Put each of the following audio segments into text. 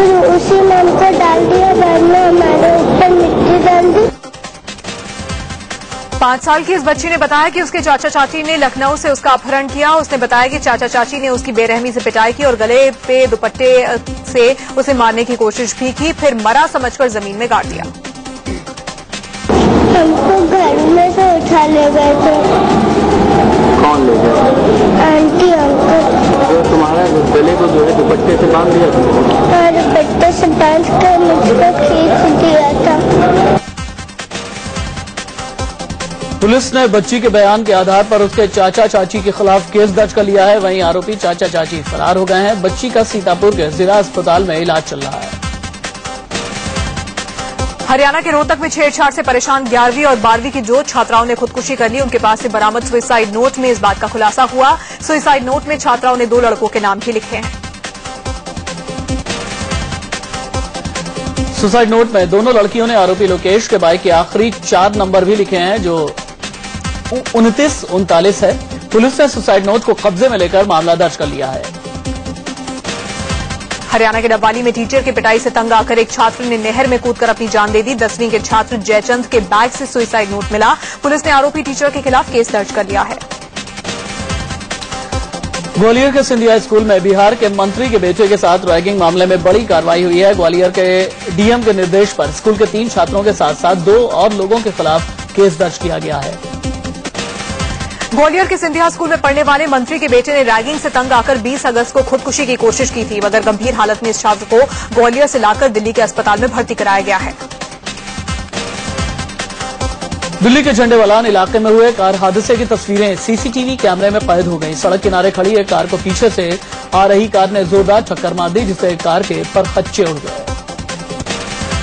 फिर उसी में हमको डाल दिया, बाद में हमारे ऊपर मिट्टी डाल दी। 5 साल की इस बच्ची ने बताया कि उसके चाचा चाची ने लखनऊ से उसका अपहरण किया। उसने बताया कि चाचा चाची ने उसकी बेरहमी से पिटाई की और गले पे दुपट्टे से उसे मारने की कोशिश भी की, फिर मरा समझकर जमीन में गाड़ दिया। हमको घर में से उठा ले गए थे। कौन ले गया? Aunty uncle. तो तुम्हारा गले को जो है दुपट्टे से बांध दिया था? और दुपट्टे से बांध कर मुझको खींच दिया था। पुलिस ने बच्ची के बयान के आधार पर उसके चाचा चाची के खिलाफ केस दर्ज कर लिया है। वहीं आरोपी चाचा चाची फरार हो गए हैं। बच्ची का सीतापुर के जिला अस्पताल में इलाज चल रहा है। हरियाणा के रोहतक में छेड़छाड़ से परेशान 11वीं और 12वीं की जो छात्राओं ने खुदकुशी कर ली, उनके पास से बरामद सुसाइड नोट में इस बात का खुलासा हुआ। सुसाइड नोट में छात्राओं ने 2 लड़कों के नाम भी लिखे हैं। सुसाइड नोट में दोनों लड़कियों ने आरोपी लोकेश के बाइक के आखिरी 4 नंबर भी लिखे हैं, जो 2939 है। पुलिस ने सुसाइड नोट को कब्जे में लेकर मामला दर्ज कर लिया है। हरियाणा के डबवाली में टीचर की पिटाई से तंग आकर एक छात्र ने नहर में कूदकर अपनी जान दे दी। 10वीं के छात्र जयचंद के बैग से सुसाइड नोट मिला। पुलिस ने आरोपी टीचर के खिलाफ केस दर्ज कर लिया है। ग्वालियर के सिंधिया स्कूल में बिहार के मंत्री के बेटे के साथ रैगिंग मामले में बड़ी कार्रवाई हुई है। ग्वालियर के डीएम के निर्देश पर स्कूल के 3 छात्रों के साथ साथ 2 और लोगों के खिलाफ केस दर्ज किया गया है। ग्वालियर के सिंधिया स्कूल में पढ़ने वाले मंत्री के बेटे ने रैगिंग से तंग आकर 20 अगस्त को खुदकुशी की कोशिश की थी, मगर गंभीर हालत में इस छात्र को ग्वालियर से लाकर दिल्ली के अस्पताल में भर्ती कराया गया है। दिल्ली के झंडेवालान इलाके में हुए कार हादसे की तस्वीरें सीसीटीवी कैमरे में कैद हो गई। सड़क किनारे खड़ी एक कार को पीछे से आ रही कार ने जोरदार टक्कर मार दी, जिससे कार के परखच्चे उड़ गए।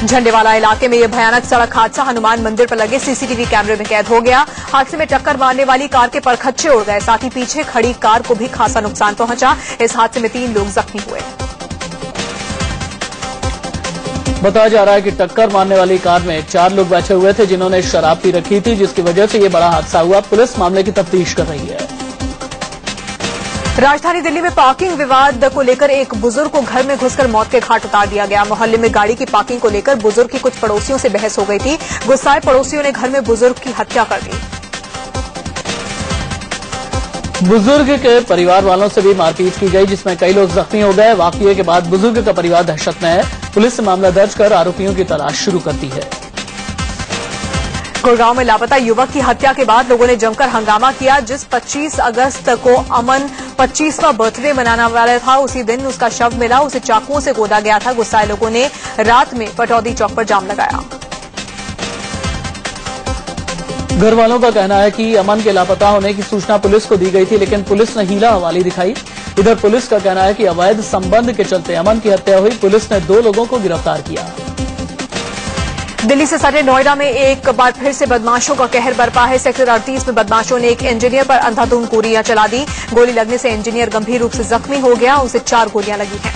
झंडेवाला इलाके में यह भयानक सड़क हादसा हनुमान मंदिर पर लगे सीसीटीवी कैमरे में कैद हो गया। हादसे में टक्कर मारने वाली कार के परखच्चे उड़ गए, साथ ही पीछे खड़ी कार को भी खासा नुकसान पहुंचा। इस हादसे में 3 लोग जख्मी हुए। बताया जा रहा है कि टक्कर मारने वाली कार में 4 लोग बैठे हुए थे, जिन्होंने शराब पी रखी थी, जिसकी वजह से यह बड़ा हादसा हुआ। पुलिस मामले की तफ्तीश कर रही है। राजधानी दिल्ली में पार्किंग विवाद को लेकर एक बुजुर्ग को घर में घुसकर मौत के घाट उतार दिया गया। मोहल्ले में गाड़ी की पार्किंग को लेकर बुजुर्ग की कुछ पड़ोसियों से बहस हो गई थी। गुस्साए पड़ोसियों ने घर में बुजुर्ग की हत्या कर दी। बुजुर्ग के परिवार वालों से भी मारपीट की गई, जिसमें कई लोग जख्मी हो गए। वाकये के बाद बुजुर्ग का परिवार दहशत में है। पुलिस ने मामला दर्ज कर आरोपियों की तलाश शुरू कर दी है। गुड़गांव में लापता युवक की हत्या के बाद लोगों ने जमकर हंगामा किया। जिस 25 अगस्त को अमन 25वां बर्थडे मनाने वाला था, उसी दिन उसका शव मिला। उसे चाकुओं से गोदा गया था। गुस्साए लोगों ने रात में पटौदी चौक पर जाम लगाया। घर वालों का कहना है कि अमन के लापता होने की सूचना पुलिस को दी गई थी, लेकिन पुलिस ने हीला हवाली दिखाई। इधर पुलिस का कहना है कि अवैध संबंध के चलते अमन की हत्या हुई। पुलिस ने 2 लोगों को गिरफ्तार किया। दिल्ली से सटे नोएडा में एक बार फिर से बदमाशों का कहर बरपा है। सेक्टर 38 में बदमाशों ने एक इंजीनियर पर अंधाधुंध गोलियां चला दी। गोली लगने से इंजीनियर गंभीर रूप से जख्मी हो गया। उसे 4 गोलियां लगी हैं।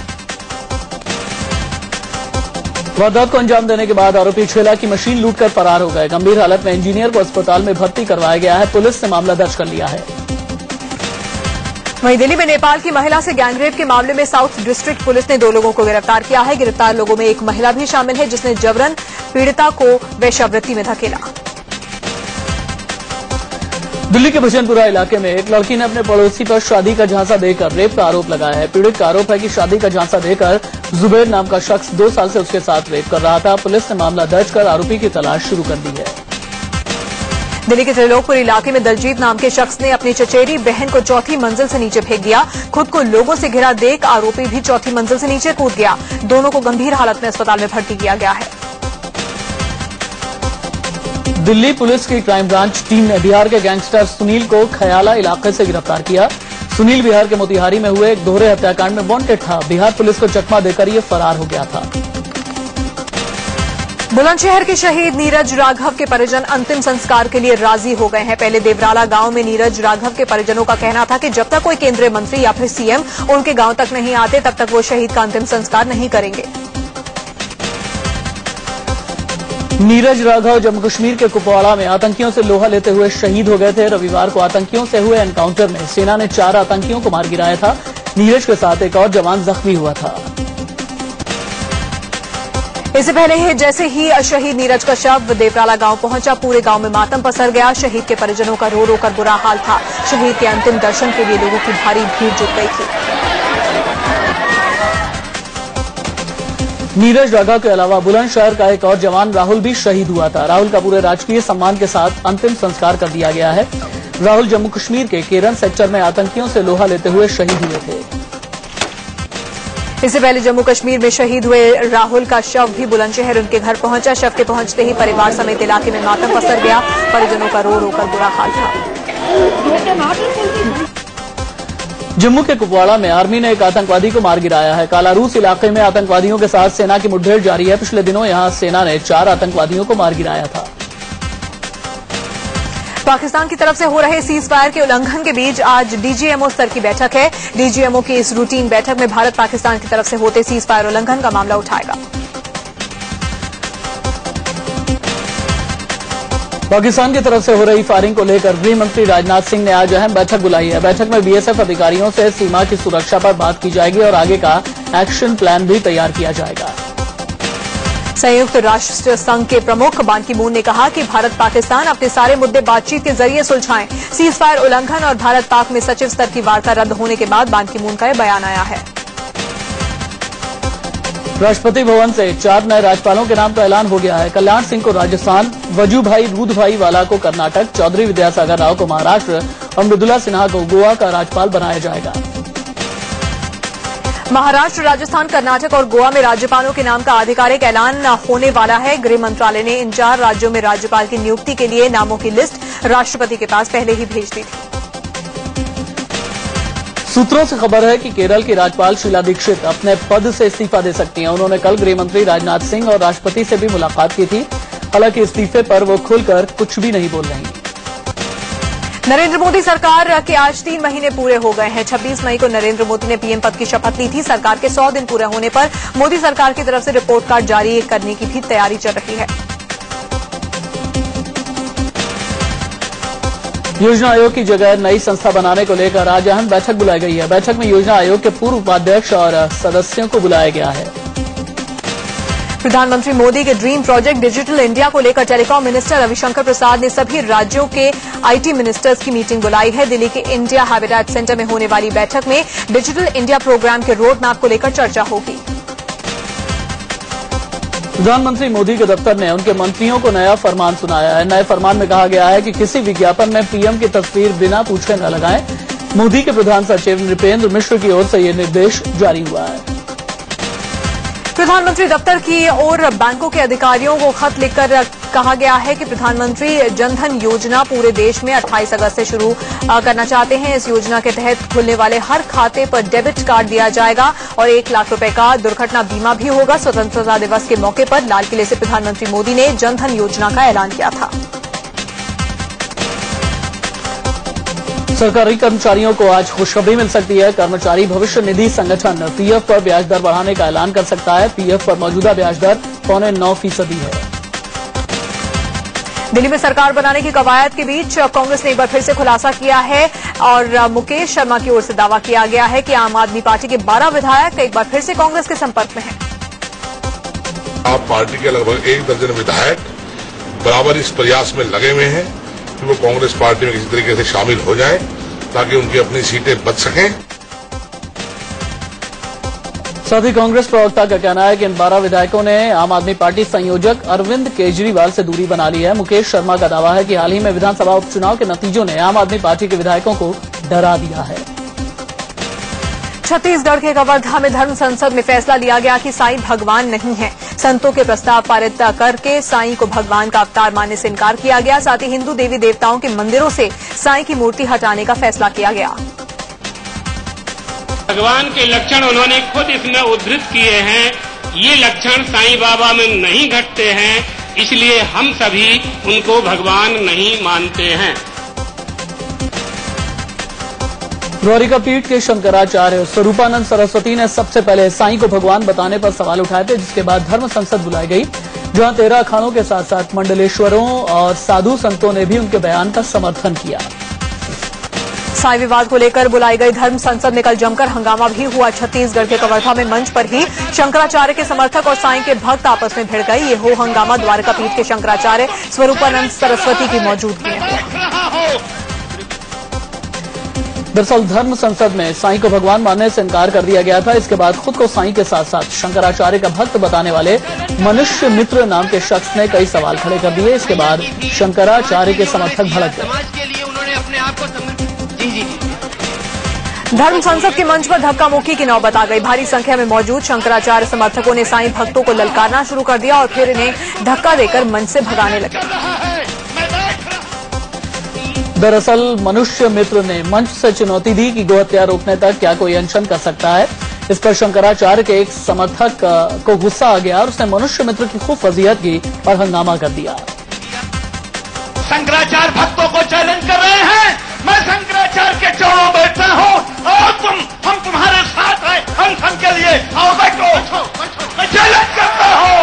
वारदात को अंजाम देने के बाद आरोपी छेला की मशीन लूटकर फरार हो गए। गंभीर हालत में इंजीनियर को अस्पताल में भर्ती करवाया गया है। पुलिस ने मामला दर्ज कर लिया है। वहीं दिल्ली में नेपाल की महिला से गैंगरेप के मामले में साउथ डिस्ट्रिक्ट पुलिस ने 2 लोगों को गिरफ्तार किया है। गिरफ्तार लोगों में एक महिला भी शामिल है, जिसने जबरन पीड़िता को वेश्यावृत्ति में धकेला। दिल्ली के भजनपुरा इलाके में एक लड़की ने अपने पड़ोसी पर शादी का झांसा देकर रेप का आरोप लगाया है। पीड़ित का आरोप है कि शादी का झांसा देकर जुबैर नाम का शख्स 2 साल से उसके साथ रेप कर रहा था। पुलिस ने मामला दर्ज कर आरोपी की तलाश शुरू कर दी है। दिल्ली के त्रिलोकपुर इलाके में दलजीत नाम के शख्स ने अपनी चचेरी बहन को 4थी मंजिल से नीचे फेंक दिया। खुद को लोगों से घिरा देख आरोपी भी 4थी मंजिल से नीचे कूद गया। दोनों को गंभीर हालत में अस्पताल में भर्ती किया गया है। दिल्ली पुलिस की क्राइम ब्रांच टीम ने बिहार के गैंगस्टर सुनील को खयाला इलाके से गिरफ्तार किया। सुनील बिहार के मोतिहारी में हुए एक दोहरे हत्याकांड में वांटेड था। बिहार पुलिस को चकमा देकर ये फरार हो गया था। बुलंदशहर के शहीद नीरज राघव के परिजन अंतिम संस्कार के लिए राजी हो गए हैं। पहले देवराला गांव में नीरज राघव के परिजनों का कहना था कि जब तक कोई केंद्रीय मंत्री या फिर सीएम उनके गांव तक नहीं आते, तब तक वो शहीद का अंतिम संस्कार नहीं करेंगे। नीरज राघव जम्मू कश्मीर के कुपवाड़ा में आतंकियों से लोहा लेते हुए शहीद हो गए थे। रविवार को आतंकियों से हुए एनकाउंटर में सेना ने 4 आतंकियों को मार गिराया था। नीरज के साथ एक और जवान जख्मी हुआ था। इससे पहले जैसे ही शहीद नीरज का शव देवराला गांव पहुंचा, पूरे गांव में मातम पसर गया। शहीद के परिजनों का रो रो कर बुरा हाल था। शहीद के अंतिम दर्शन के लिए लोगों की भारी भीड़ जुट गई थी। नीरज राघा के अलावा बुलंदशहर का एक और जवान राहुल भी शहीद हुआ था। राहुल का पूरे राजकीय सम्मान के साथ अंतिम संस्कार कर दिया गया है। राहुल जम्मू कश्मीर के केरन सेक्टर में आतंकियों से लोहा लेते हुए शहीद हुए थे। इससे पहले जम्मू कश्मीर में शहीद हुए राहुल का शव भी बुलंदशहर उनके घर पहुंचा। शव के पहुंचते ही परिवार समेत इलाके में मातम पसर गया। परिजनों का रो रो कर बुरा हाल था। जम्मू के कुपवाड़ा में आर्मी ने एक आतंकवादी को मार गिराया है। कालारूस इलाके में आतंकवादियों के साथ सेना की मुठभेड़ जारी है। पिछले दिनों यहां सेना ने 4 आतंकवादियों को मार गिराया था। पाकिस्तान की तरफ से हो रहे सीज फायर के उल्लंघन के बीच आज डीजीएमओ स्तर की बैठक है। डीजीएमओ की इस रूटीन बैठक में भारत पाकिस्तान की तरफ से होते सीज फायर उल्लंघन का मामला उठाएगा। पाकिस्तान की तरफ से हो रही फायरिंग को लेकर गृह मंत्री राजनाथ सिंह ने आज अहम बैठक बुलाई है। बैठक में बीएसएफ अधिकारियों से सीमा की सुरक्षा पर बात की जाएगी और आगे का एक्शन प्लान भी तैयार किया जाएगा। संयुक्त राष्ट्र संघ के प्रमुख बान की मून ने कहा कि भारत पाकिस्तान अपने सारे मुद्दे बातचीत के जरिए सुलझाएं। सीज फायर उल्लंघन और भारत पाक में सचिव स्तर की वार्ता रद्द होने के बाद बान की मून का यह बयान आया है। राष्ट्रपति भवन से 4 नए राज्यपालों के नाम का ऐलान हो गया है। कल्याण सिंह को राजस्थान, वजूभाई रूदभाई वाला को कर्नाटक, चौधरी विद्यासागर राव को महाराष्ट्र और मृदुला सिन्हा को गोवा का राज्यपाल बनाया जाएगा। महाराष्ट्र, राजस्थान, कर्नाटक और गोवा में राज्यपालों के नाम का आधिकारिक ऐलान होने वाला है। गृह मंत्रालय ने इन 4 राज्यों में राज्यपाल की नियुक्ति के लिए नामों की लिस्ट राष्ट्रपति के पास पहले ही भेज दी थी। सूत्रों से खबर है कि केरल की राज्यपाल शीला दीक्षित अपने पद से इस्तीफा दे सकती हैं। उन्होंने कल गृह मंत्री राजनाथ सिंह और राष्ट्रपति से भी मुलाकात की थी। हालांकि इस्तीफे पर वो खुलकर कुछ भी नहीं बोल रही। नरेंद्र मोदी सरकार के आज 3 महीने पूरे हो गए हैं। 26 मई को नरेंद्र मोदी ने पीएम पद की शपथ ली थी। सरकार के 100 दिन पूरे होने पर मोदी सरकार की तरफ से रिपोर्ट कार्ड जारी करने की भी तैयारी चल रही है। योजना आयोग की जगह नई संस्था बनाने को लेकर आज अहम बैठक बुलाई गई है। बैठक में योजना आयोग के पूर्व उपाध्यक्ष और सदस्यों को बुलाया गया है। प्रधानमंत्री मोदी के ड्रीम प्रोजेक्ट डिजिटल इंडिया को लेकर टेलीकॉम मिनिस्टर रविशंकर प्रसाद ने सभी राज्यों के आईटी मिनिस्टर्स की मीटिंग बुलाई है। दिल्ली के इंडिया हैबिटेट सेंटर में होने वाली बैठक में डिजिटल इंडिया प्रोग्राम के रोड मैप को लेकर चर्चा होगी। प्रधानमंत्री मोदी के दफ्तर ने उनके मंत्रियों को नया फरमान सुनाया है। नए फरमान में कहा गया है कि किसी विज्ञापन में पीएम की तस्वीर बिना पूछे न लगाएं। मोदी के प्रधान सचिव नृपेंद्र मिश्र की ओर से यह निर्देश जारी हुआ है। प्रधानमंत्री दफ्तर की ओर बैंकों के अधिकारियों को खत लिखकर कहा गया है कि प्रधानमंत्री जनधन योजना पूरे देश में 28 अगस्त से शुरू करना चाहते हैं। इस योजना के तहत खुलने वाले हर खाते पर डेबिट कार्ड दिया जाएगा और 1 लाख रुपए का दुर्घटना बीमा भी होगा। स्वतंत्रता दिवस के मौके पर लाल किले से प्रधानमंत्री मोदी ने जनधन योजना का ऐलान किया था। सरकारी कर्मचारियों को आज खुशखबरी मिल सकती है। कर्मचारी भविष्य निधि संगठन पीएफ पर ब्याज दर बढ़ाने का ऐलान कर सकता है। पीएफ पर मौजूदा ब्याज दर 9.25% है। दिल्ली में सरकार बनाने की कवायद के बीच कांग्रेस ने एक बार फिर से खुलासा किया है और मुकेश शर्मा की ओर से दावा किया गया है कि आम आदमी पार्टी के 12 विधायक एक बार फिर से कांग्रेस के संपर्क में हैं। आप पार्टी के लगभग 1 दर्जन विधायक बराबर इस प्रयास में लगे हुए हैं कि वो कांग्रेस पार्टी में किसी तरीके से शामिल हो जाएं ताकि उनकी अपनी सीटें बच सकें। साथ ही कांग्रेस प्रवक्ता का कहना है कि इन 12 विधायकों ने आम आदमी पार्टी संयोजक अरविंद केजरीवाल से दूरी बना ली है। मुकेश शर्मा का दावा है कि हाल ही में विधानसभा उपचुनाव के नतीजों ने आम आदमी पार्टी के विधायकों को डरा दिया है। छत्तीसगढ़ के कवर्धा में धर्म संसद में फैसला लिया गया कि साईं भगवान नहीं है। संतों के प्रस्ताव पारित करके साईं को भगवान का अवतार मानने से इनकार किया गया। साथ ही हिंदू देवी देवताओं के मंदिरों से साईं की मूर्ति हटाने का फैसला किया गया। भगवान के लक्षण उन्होंने खुद इसमें उद्धृत किए हैं। ये लक्षण साईं बाबा में नहीं घटते हैं, इसलिए हम सभी उनको भगवान नहीं मानते हैं। द्वारिका पीठ के शंकराचार्य स्वरूपानंद सरस्वती ने सबसे पहले साईं को भगवान बताने पर सवाल उठाए थे, जिसके बाद धर्म संसद बुलाई गई, जहां 13 अखाड़ों के साथ साथ मंडलेश्वरों और साधु संतों ने भी उनके बयान का समर्थन किया। साईं विवाद को लेकर बुलाई गई धर्म संसद में कल जमकर हंगामा भी हुआ। छत्तीसगढ़ के कवर्धा में मंच पर ही शंकराचार्य के समर्थक और साईं के भक्त आपस में भिड़ गए। ये हो हंगामा द्वारका पीठ के शंकराचार्य स्वरूपानंद सरस्वती की मौजूदगी में हुआ। दरअसल धर्म संसद में साईं को भगवान मानने से इनकार कर दिया गया था। इसके बाद खुद को साईं के साथ साथ शंकराचार्य का भक्त बताने वाले मनुष्य मित्र नाम के शख्स ने कई सवाल खड़े कर दिए। इसके बाद शंकराचार्य के समर्थक भड़क गए। धर्म संसद के मंच पर धक्का मुक्की की नौबत आ गई। भारी संख्या में मौजूद शंकराचार्य समर्थकों ने साईं भक्तों को ललकारना शुरू कर दिया और फिर इन्हें धक्का देकर मंच से भगाने लगे। दरअसल मनुष्य मित्र ने मंच से चुनौती दी कि गोहत्या रोकने तक क्या कोई अनशन कर सकता है। इस पर शंकराचार्य के एक समर्थक को गुस्सा आ गया और उसने मनुष्य मित्र की खूब फजीहत की और हंगामा कर दिया। शंकराचार्य भक्तों को चैलेंज कर रहे हैं। मैं शंकराचार्य के चरणों में बैठा हूं और हम तुम्हारे साथ हैं अनशन के लिए। आओ बैठो, मैं चैलेंज करता हूं।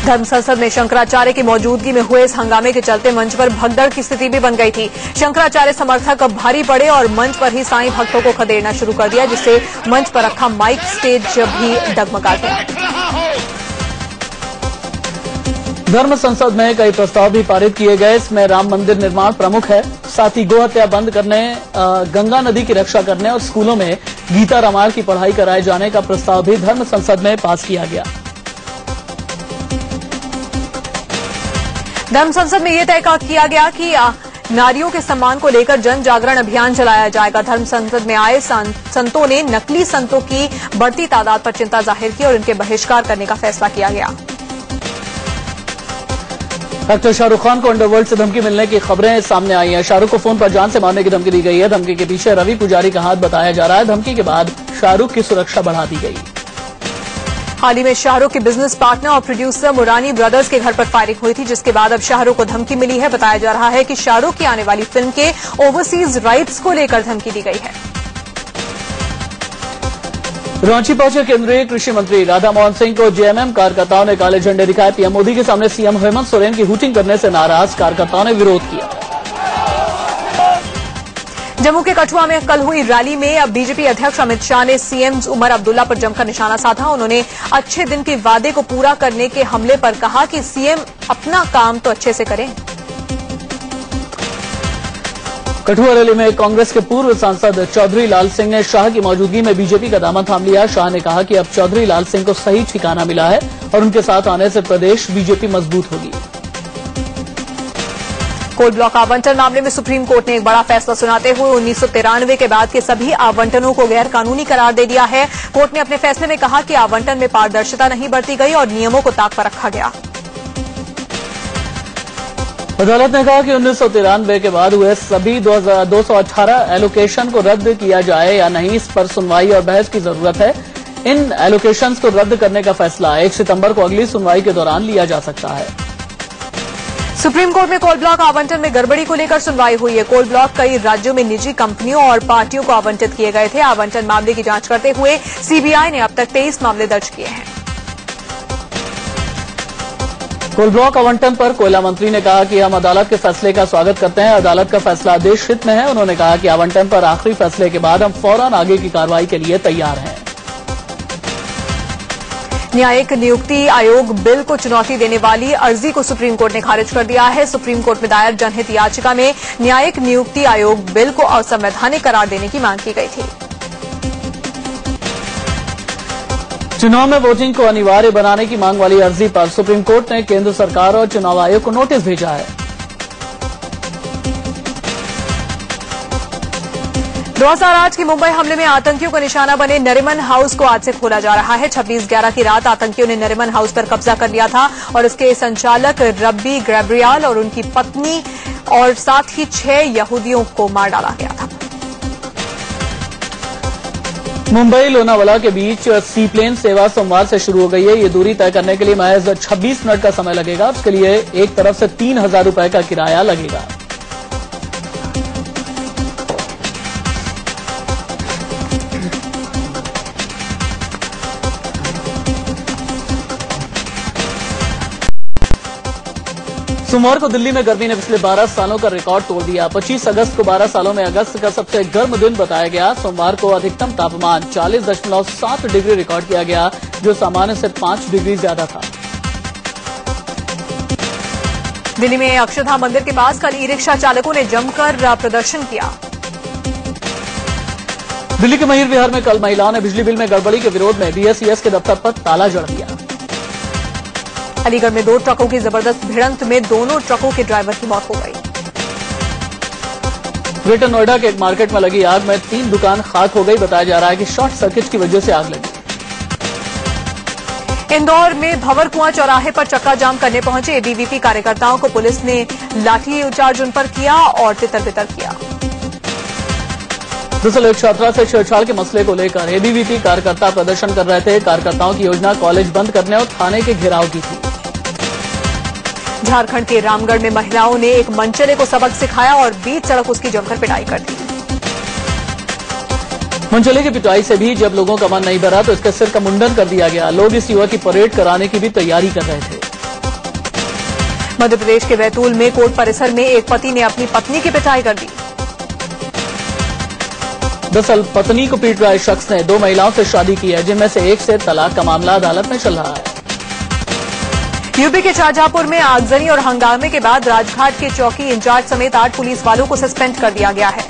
धर्म संसद में शंकराचार्य की मौजूदगी में हुए इस हंगामे के चलते मंच पर भगदड़ की स्थिति भी बन गई थी। शंकराचार्य समर्थक अब भारी पड़े और मंच पर ही साईं भक्तों को खदेड़ना शुरू कर दिया, जिससे मंच पर रखा माइक स्टेज भी डगमगा गया। धर्म संसद में कई प्रस्ताव भी पारित किए गए। इसमें राम मंदिर निर्माण प्रमुख है। साथ ही गोहत्या बंद करने, गंगा नदी की रक्षा करने और स्कूलों में गीता रामायण की पढ़ाई कराए जाने का प्रस्ताव भी धर्म संसद में पास किया गया। धर्म संसद में यह तय किया गया कि नारियों के सम्मान को लेकर जन जागरण अभियान चलाया जाएगा। धर्म संसद में आए संतों ने नकली संतों की बढ़ती तादाद पर चिंता जाहिर की और इनके बहिष्कार करने का फैसला किया गया। एक्टर शाहरुख खान को अंडरवर्ल्ड से धमकी मिलने की खबरें सामने आई हैं। शाहरुख को फोन पर जान से मारने की धमकी दी गई है। धमकी के पीछे रवि पुजारी का हाथ बताया जा रहा है। धमकी के बाद शाहरुख की सुरक्षा बढ़ा दी गई। हाल ही में शाहरुख के बिजनेस पार्टनर और प्रोड्यूसर मुरानी ब्रदर्स के घर पर फायरिंग हुई थी, जिसके बाद अब शाहरुख को धमकी मिली है। बताया जा रहा है कि शाहरुख की आने वाली फिल्म के ओवरसीज राइट्स को लेकर धमकी दी गई है। रांची पहुंचे केंद्रीय कृषि मंत्री राधा मोहन सिंह को जेएमएम कार्यकर्ताओं ने काले झंडे दिखाए। पीएम मोदी के सामने सीएम हेमंत सोरेन की हूटिंग करने से नाराज कार्यकर्ताओं ने विरोध किया। जम्मू के कठुआ में कल हुई रैली में अब बीजेपी अध्यक्ष अमित शाह ने सीएम उमर अब्दुल्ला पर जमकर निशाना साधा। उन्होंने अच्छे दिन के वादे को पूरा करने के हमले पर कहा कि सीएम अपना काम तो अच्छे से करें। कठुआ रैली में कांग्रेस के पूर्व सांसद चौधरी लाल सिंह ने शाह की मौजूदगी में बीजेपी का दामन थाम लिया। शाह ने कहा कि अब चौधरी लाल सिंह को सही ठिकाना मिला है और उनके साथ आने से प्रदेश बीजेपी मजबूत होगी। कोल ब्लॉक आवंटन मामले में सुप्रीम कोर्ट ने एक बड़ा फैसला सुनाते हुए 1993 के बाद के सभी आवंटनों को गैर कानूनी करार दे दिया है। कोर्ट ने अपने फैसले में कहा कि आवंटन में पारदर्शिता नहीं बरती गई और नियमों को ताक पर रखा गया। अदालत ने कहा कि 1993 के बाद हुए सभी 218 एलोकेशन को रद्द किया जाए या नहीं, इस पर सुनवाई और बहस की जरूरत है। इन एलोकेशंस को रद्द करने का फैसला 1 सितंबर को अगली सुनवाई के दौरान लिया जा सकता है। सुप्रीम कोर्ट में कोल ब्लॉक आवंटन में गड़बड़ी को लेकर सुनवाई हुई है। कोल ब्लॉक कई राज्यों में निजी कंपनियों और पार्टियों को आवंटित किए गए थे। आवंटन मामले की जांच करते हुए सीबीआई ने अब तक 23 मामले दर्ज किए हैं। कोल ब्लॉक आवंटन पर कोयला मंत्री ने कहा कि हम अदालत के फैसले का स्वागत करते हैं। अदालत का फैसला देश हित में है। उन्होंने कहा कि आवंटन पर आखिरी फैसले के बाद हम फौरन आगे की कार्रवाई के लिए तैयार हैं। न्यायिक नियुक्ति आयोग बिल को चुनौती देने वाली अर्जी को सुप्रीम कोर्ट ने खारिज कर दिया है। सुप्रीम कोर्ट में दायर जनहित याचिका में न्यायिक नियुक्ति आयोग बिल को असंवैधानिक करार देने की मांग की गई थी। चुनाव में वोटिंग को अनिवार्य बनाने की मांग वाली अर्जी पर सुप्रीम कोर्ट ने केंद्र सरकार और चुनाव आयोग को नोटिस भेजा है। 2008 की मुंबई हमले में आतंकियों का निशाना बने नरिमन हाउस को आज से खोला जा रहा है। 26/11 की रात आतंकियों ने नरिमन हाउस पर कब्जा कर लिया था और इसके संचालक रब्बी गैब्रियल और उनकी पत्नी और साथ ही 6 यहूदियों को मार डाला गया था। मुंबई लोनावाला के बीच सी प्लेन सेवा सोमवार से शुरू हो गई है। ये दूरी तय करने के लिए महज 26 मिनट का समय लगेगा। उसके लिए एक तरफ से 3,000 रुपए का किराया लगेगा। सोमवार को दिल्ली में गर्मी ने पिछले 12 सालों का रिकॉर्ड तोड़ दिया। 25 अगस्त को 12 सालों में अगस्त का सबसे गर्म दिन बताया गया। सोमवार को अधिकतम तापमान 40.7 डिग्री रिकॉर्ड किया गया, जो सामान्य से 5 डिग्री ज्यादा था। दिल्ली में अक्षरधाम मंदिर के पास कल ई रिक्शा चालकों ने जमकर प्रदर्शन किया। दिल्ली के महिर विहार में कल महिलाओं ने बिजली बिल में गड़बड़ी के विरोध में बीएसईएस के दफ्तर पर ताला जड़ दिया। अलीगढ़ में 2 ट्रकों की जबरदस्त भिड़ंत में दोनों ट्रकों के ड्राइवर की मौत हो गई। ग्रेटर नोएडा के एक मार्केट में लगी आग में 3 दुकान खाक हो गई। बताया जा रहा है कि शॉर्ट सर्किट की वजह से आग लगी। इंदौर में भंवर कुआं चौराहे पर चक्का जाम करने पहुंचे एबीवीपी कार्यकर्ताओं को पुलिस ने लाठीचार्ज उन पर किया और तितर-बितर किया। दरअसल एक छात्रा से छेड़छाड़ के मसले को लेकर एबीवीपी कार्यकर्ता प्रदर्शन कर रहे थे। कार्यकर्ताओं की योजना कॉलेज बंद करने और थाने के घेराव की थी। झारखंड के रामगढ़ में महिलाओं ने एक मनचले को सबक सिखाया और बीच सड़क उसकी जमकर पिटाई कर दी। मनचले की पिटाई से भी जब लोगों का मन नहीं भरा तो इसके सिर का मुंडन कर दिया गया। लोग इस युवक की परेड कराने की भी तैयारी कर रहे थे। मध्य प्रदेश के बैतूल में कोर्ट परिसर में एक पति ने अपनी पत्नी की पिटाई कर दी। दरअसल पत्नी को पीट रहे शख्स ने 2 महिलाओं से शादी की है, जिनमें से एक से तलाक का मामला अदालत में चल रहा है। यूपी के शाहजहांपुर में आगजनी और हंगामे के बाद राजघाट के चौकी इंचार्ज समेत 8 पुलिस वालों को सस्पेंड कर दिया गया है।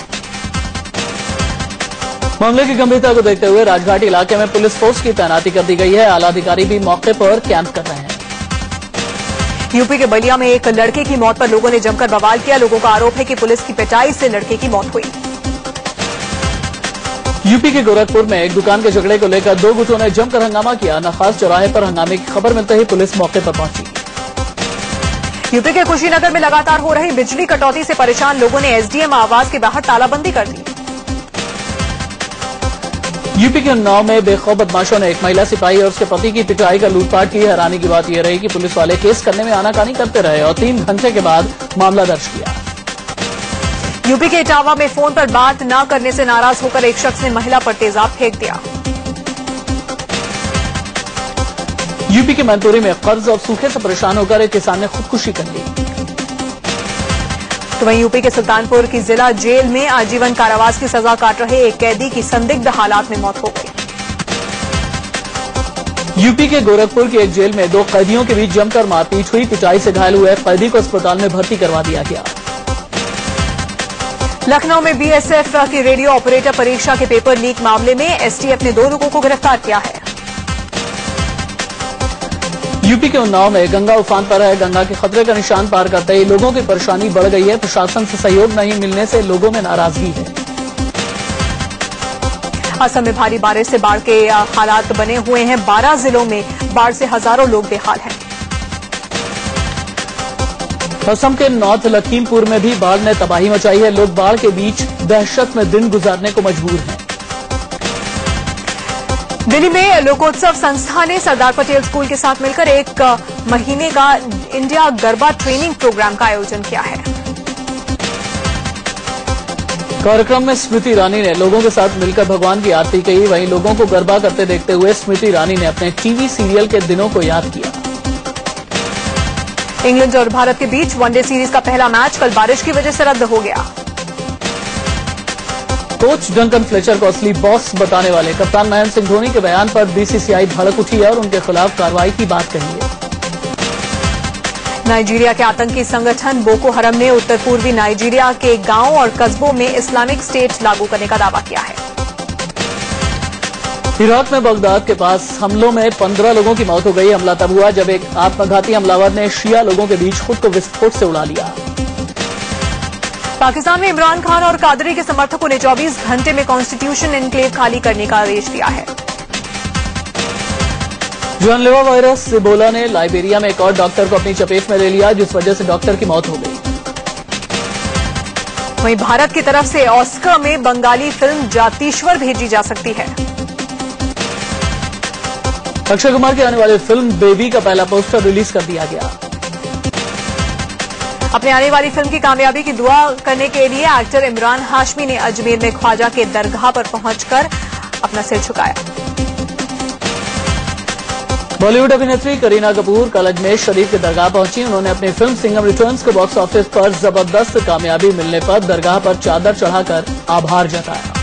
मामले की गंभीरता को देखते हुए राजघाट इलाके में पुलिस फोर्स की तैनाती कर दी गई है। आला अधिकारी भी मौके पर कैंप कर रहे हैं। यूपी के बलिया में एक लड़के की मौत पर लोगों ने जमकर बवाल किया। लोगों का आरोप है कि पुलिस की पिटाई से लड़के की मौत हुई। यूपी के गोरखपुर में एक दुकान के झगड़े को लेकर 2 गुटों ने जमकर हंगामा किया। नखास चौराहे पर हंगामे की खबर मिलते ही पुलिस मौके पर पहुंची। यूपी के कुशीनगर में लगातार हो रही बिजली कटौती से परेशान लोगों ने एसडीएम आवास के बाहर तालाबंदी कर दी। यूपी के उन्नाव में बेखौफ बदमाशों ने एक महिला सिपाही और उसके पति की पिटाई कर लूटपाट की। हैरानी की बात यह रही कि पुलिस वाले केस करने में आनाकानी करते रहे और 3 घंटे के बाद मामला दर्ज किया। यूपी के इटावा में फोन पर बात न करने से नाराज होकर एक शख्स ने महिला पर तेजाब फेंक दिया। यूपी के मैनपुरी में कर्ज और सूखे से परेशान होकर एक किसान ने खुदकुशी कर ली। तो वहीं यूपी के सुल्तानपुर की जिला जेल में आजीवन कारावास की सजा काट रहे एक कैदी की संदिग्ध हालात में मौत हो गई। यूपी के गोरखपुर की एक जेल में 2 कैदियों के बीच जमकर मारपीट हुई। पिटाई से घायल हुए कैदी को अस्पताल में भर्ती करवा दिया गया। लखनऊ में बीएसएफ की रेडियो ऑपरेटर परीक्षा के पेपर लीक मामले में एसटीएफ ने 2 लोगों को गिरफ्तार किया है। यूपी के उन्नाव में गंगा उफान पर है। गंगा के खतरे का निशान पार करते ही लोगों की परेशानी बढ़ गई है। प्रशासन से सहयोग नहीं मिलने से लोगों में नाराजगी है। असम में भारी बारिश से बाढ़ के हालात बने हुए हैं। 12 जिलों में बाढ़ से हजारों लोग बेहाल हैं। असम के नॉर्थ लखीमपुर में भी बाढ़ ने तबाही मचाई है। लोग बाढ़ के बीच दहशत में दिन गुजारने को मजबूर हैं। दिल्ली में लोकोत्सव संस्था ने सरदार पटेल स्कूल के साथ मिलकर 1 महीने का इंडिया गरबा ट्रेनिंग प्रोग्राम का आयोजन किया है। कार्यक्रम में स्मृति ईरानी ने लोगों के साथ मिलकर भगवान की आरती की। वहीं लोगों को गरबा करते देखते हुए स्मृति ईरानी ने अपने टीवी सीरियल के दिनों को याद किया। इंग्लैंड और भारत के बीच वनडे सीरीज का पहला मैच कल बारिश की वजह से रद्द हो गया। कोच डंकन फ्लेचर को असली बॉस बताने वाले कप्तान महेंद्र सिंह धोनी के बयान पर बीसीसीआई भड़क उठी है और उनके खिलाफ कार्रवाई की बात कही है। नाइजीरिया के आतंकी संगठन बोको हरम ने उत्तर पूर्वी नाइजीरिया के गांवों और कस्बों में इस्लामिक स्टेट लागू करने का दावा किया है। इराक में बगदाद के पास हमलों में 15 लोगों की मौत हो गई। हमला तब हुआ जब एक आत्मघाती हमलावर ने शिया लोगों के बीच खुद को विस्फोट से उड़ा लिया। पाकिस्तान में इमरान खान और कादरी के समर्थकों ने 24 घंटे में कॉन्स्टिट्यूशन एनक्लेव खाली करने का आदेश दिया है। जानलेवा वायरस इबोला ने लाइबेरिया में एक और डॉक्टर को अपनी चपेट में ले लिया, जिस वजह से डॉक्टर की मौत हो गई। वहीं भारत की तरफ से ऑस्कर में बंगाली फिल्म जातीश्वर भेजी जा सकती है। अक्षय कुमार की आने वाली फिल्म बेबी का पहला पोस्टर रिलीज कर दिया गया। अपने आने वाली फिल्म की कामयाबी की दुआ करने के लिए एक्टर इमरान हाशमी ने अजमेर में ख्वाजा के दरगाह पर पहुंचकर अपना सिर झुकाया। बॉलीवुड अभिनेत्री करीना कपूर कल अजमेर शरीफ की दरगाह पहुंची। उन्होंने अपनी फिल्म सिंघम रिटर्न्स को बॉक्स ऑफिस पर जबरदस्त कामयाबी मिलने पर दरगाह पर चादर चढ़ाकर आभार जताया।